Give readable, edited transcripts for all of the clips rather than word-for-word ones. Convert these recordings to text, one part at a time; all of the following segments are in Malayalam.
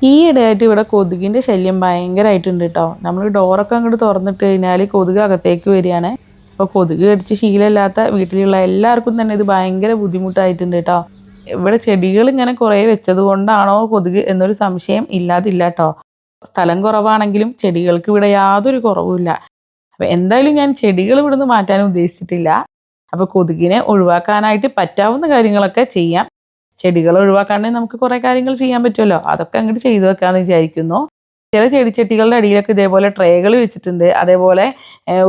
ഈ ഇടയായിട്ട് ഇവിടെ കൊതുകിൻ്റെ ശല്യം ഭയങ്കരമായിട്ടുണ്ട് കേട്ടോ. നമ്മൾ ഡോറൊക്കെ അങ്ങോട്ട് തുറന്നിട്ട് കഴിഞ്ഞാൽ കൊതുക് അകത്തേക്ക് വരികയാണ്. അപ്പോൾ കൊതുക് കടിച്ച് ശീലമില്ലാത്ത വീട്ടിലുള്ള എല്ലാവർക്കും തന്നെ ഇത് ഭയങ്കര ബുദ്ധിമുട്ടായിട്ടുണ്ട് കേട്ടോ. ഇവിടെ ചെടികൾ ഇങ്ങനെ കുറേ വെച്ചത് കൊണ്ടാണോ കൊതുക് എന്നൊരു സംശയം ഇല്ലാതില്ല കേട്ടോ. സ്ഥലം കുറവാണെങ്കിലും ചെടികൾക്ക് ഇവിടെ യാതൊരു കുറവുമില്ല. അപ്പോൾ എന്തായാലും ഞാൻ ചെടികൾ ഇവിടുന്ന് മാറ്റാൻ ഉദ്ദേശിച്ചിട്ടില്ല. അപ്പോൾ കൊതുകിനെ ഒഴിവാക്കാനായിട്ട് പറ്റാവുന്ന കാര്യങ്ങളൊക്കെ ചെയ്യാം. ചെടികൾ ഒഴിവാക്കാണ്ടെങ്കിൽ നമുക്ക് കുറേ കാര്യങ്ങൾ ചെയ്യാൻ പറ്റുമല്ലോ. അതൊക്കെ അങ്ങോട്ട് ചെയ്തു വെക്കാമെന്ന് വിചാരിക്കുന്നു. ചില ചെടിച്ചട്ടികളുടെ അടിയിലൊക്കെ ഇതേപോലെ ട്രേകൾ വെച്ചിട്ടുണ്ട്. അതേപോലെ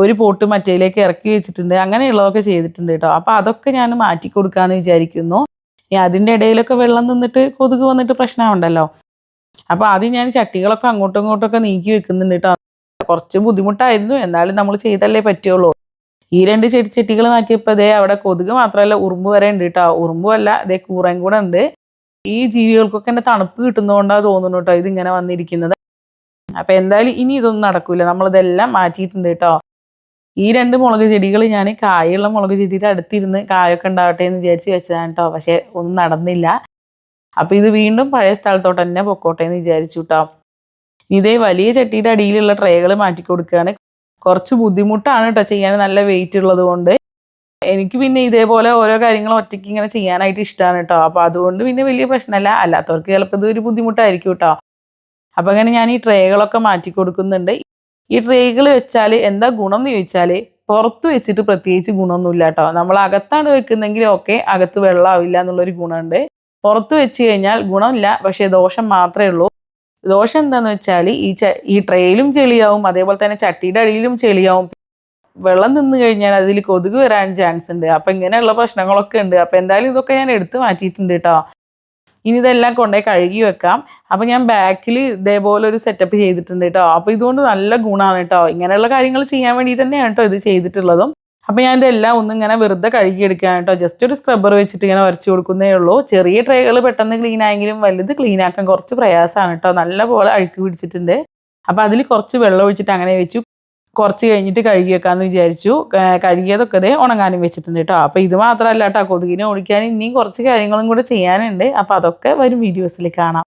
ഒരു പോട്ട് മറ്റേലേക്ക് ഇറക്കി വെച്ചിട്ടുണ്ട്. അങ്ങനെയുള്ളതൊക്കെ ചെയ്തിട്ടുണ്ട് കേട്ടോ. അപ്പോൾ അതൊക്കെ ഞാൻ മാറ്റി കൊടുക്കാമെന്ന് വിചാരിക്കുന്നു. അതിൻ്റെ ഇടയിലൊക്കെ വെള്ളം നിന്നിട്ട് കൊതുക് വന്നിട്ട് പ്രശ്നമുണ്ടല്ലോ. അപ്പോൾ ആദ്യം ഞാൻ ചട്ടികളൊക്കെ അങ്ങോട്ടും ഇങ്ങോട്ടൊക്കെ നീക്കി വെക്കുന്നുണ്ട് കേട്ടോ. കുറച്ച് ബുദ്ധിമുട്ടായിരുന്നു, എന്നാലും നമ്മൾ ചെയ്തല്ലേ പറ്റുള്ളൂ. ഈ 2 ചെടിച്ചട്ടികൾ മാറ്റിയപ്പോൾ അതേ അവിടെ കൊതുക് മാത്രമല്ല ഉറുമ്പ് വരെ ഉണ്ട് കേട്ടോ. ഉറുമ്പുമല്ല, അതേ കൂറയും കൂടെ ഉണ്ട്. ഈ ജീവികൾക്കൊക്കെ എൻ്റെ തണുപ്പ് കിട്ടുന്നതുകൊണ്ടാണ് തോന്നുന്നു കേട്ടോ ഇതിങ്ങനെ വന്നിരിക്കുന്നത്. അപ്പോൾ എന്തായാലും ഇനി ഇതൊന്നും നടക്കില്ല. നമ്മളിതെല്ലാം മാറ്റിയിട്ടുണ്ട് കേട്ടോ. ഈ 2 മുളക് ചെടികൾ ഞാൻ കായുള്ള മുളക് ചെടിയുടെ അടുത്തിരുന്ന് കായൊക്കെ ഉണ്ടാവട്ടെ എന്ന് വിചാരിച്ച് വെച്ചതാണ് കേട്ടോ. പക്ഷേ ഒന്നും നടന്നില്ല. അപ്പോൾ ഇത് വീണ്ടും പഴയ സ്ഥലത്തോട്ട് തന്നെ പൊക്കോട്ടെ എന്ന് വിചാരിച്ചു കേട്ടോ. ഇതേ വലിയ ചട്ടിയുടെ അടിയിലുള്ള ട്രേകൾ മാറ്റി കൊടുക്കുകയാണ്. കുറച്ച് ബുദ്ധിമുട്ടാണ് കേട്ടോ ചെയ്യാൻ, നല്ല വെയിറ്റ് ഉള്ളത് കൊണ്ട്. എനിക്ക് പിന്നെ ഇതേപോലെ ഓരോ കാര്യങ്ങളും ഒറ്റയ്ക്ക് ഇങ്ങനെ ചെയ്യാനായിട്ട് ഇഷ്ടമാണ് കേട്ടോ. അപ്പോൾ അതുകൊണ്ട് പിന്നെ വലിയ പ്രശ്നമല്ല. അല്ലാത്തവർക്ക് ചിലപ്പോൾ ഇതൊരു ബുദ്ധിമുട്ടായിരിക്കും കേട്ടോ. അപ്പോൾ അങ്ങനെ ഞാൻ ഈ ട്രേകളൊക്കെ മാറ്റി കൊടുക്കുന്നുണ്ട്. ഈ ട്രേകൾ വെച്ചാൽ എന്താ ഗുണം എന്ന് ചോദിച്ചാൽ, പുറത്ത് വെച്ചിട്ട് പ്രത്യേകിച്ച് ഗുണമൊന്നുമില്ല കേട്ടോ. നമ്മൾ അകത്താണ് വെക്കുന്നെങ്കിൽ ഓക്കെ, അകത്ത് വെള്ളമാവില്ല എന്നുള്ളൊരു ഗുണമുണ്ട്. പുറത്ത് വെച്ച് കഴിഞ്ഞാൽ ഗുണമില്ല, പക്ഷേ ദോഷം മാത്രമേ ഉള്ളൂ. ദോഷം എന്താണെന്ന് വെച്ചാൽ ഈ ട്രേയിലും ചെളിയാവും, അതേപോലെ തന്നെ ചട്ടിയുടെ അടിയിലും ചെളിയാവും. വെള്ളം നിന്ന് കഴിഞ്ഞാൽ അതിൽ കൊതുക് വരാൻ ചാൻസ് ഉണ്ട്. അപ്പം ഇങ്ങനെയുള്ള പ്രശ്നങ്ങളൊക്കെ ഉണ്ട്. അപ്പം എന്തായാലും ഇതൊക്കെ ഞാൻ എടുത്ത് മാറ്റിയിട്ടുണ്ട് കേട്ടോ. ഇനി ഇതെല്ലാം കൊണ്ടുപോയി കഴുകി വെക്കാം. അപ്പം ഞാൻ ബാക്കിൽ ഇതേപോലെ ഒരു സെറ്റപ്പ് ചെയ്തിട്ടുണ്ട് കേട്ടോ. അപ്പോൾ ഇതുകൊണ്ട് നല്ല ഗുണമാണ് കേട്ടോ. ഇങ്ങനെയുള്ള കാര്യങ്ങൾ ചെയ്യാൻ വേണ്ടിയിട്ട് തന്നെയാണ് കേട്ടോ ഇത് ചെയ്തിട്ടുള്ളതും. അപ്പോൾ ഞാൻ ഇതെല്ലാം ഒന്നിങ്ങനെ വെറുതെ കഴുകിയെടുക്കുകയാണ് കേട്ടോ. ജസ്റ്റ് ഒരു സ്ക്രബ്ബർ വെച്ചിട്ട് ഇങ്ങനെ ഉരച്ച് കൊടുക്കുന്നേ ഉള്ളൂ. ചെറിയ ട്രേകൾ പെട്ടെന്ന് ക്ലീൻ ആയെങ്കിലും വലുത് ക്ലീൻ ആക്കാൻ കുറച്ച് പ്രയാസമാണ് കേട്ടോ. നല്ലപോലെ അഴുക്ക് പിടിച്ചിട്ടുണ്ട്. അപ്പോൾ അതിൽ കുറച്ച് വെള്ളം ഒഴിച്ചിട്ട് അങ്ങനെ വെച്ചു. കുറച്ച് കഴിഞ്ഞിട്ട് കഴുകി വെക്കാമെന്ന് വിചാരിച്ചു. കഴുകിയതൊക്കെ ഇതേ ഉണങ്ങാനും വെച്ചിട്ടുണ്ട് കേട്ടോ. അപ്പോൾ ഇത് മാത്രമല്ല കേട്ടോ, കൊതുകിനെ ഓടിക്കാൻ ഇനിയും കുറച്ച് കാര്യങ്ങളും കൂടെ ചെയ്യാനുണ്ട്. അപ്പോൾ അതൊക്കെ വരും വീഡിയോസിൽ കാണാം.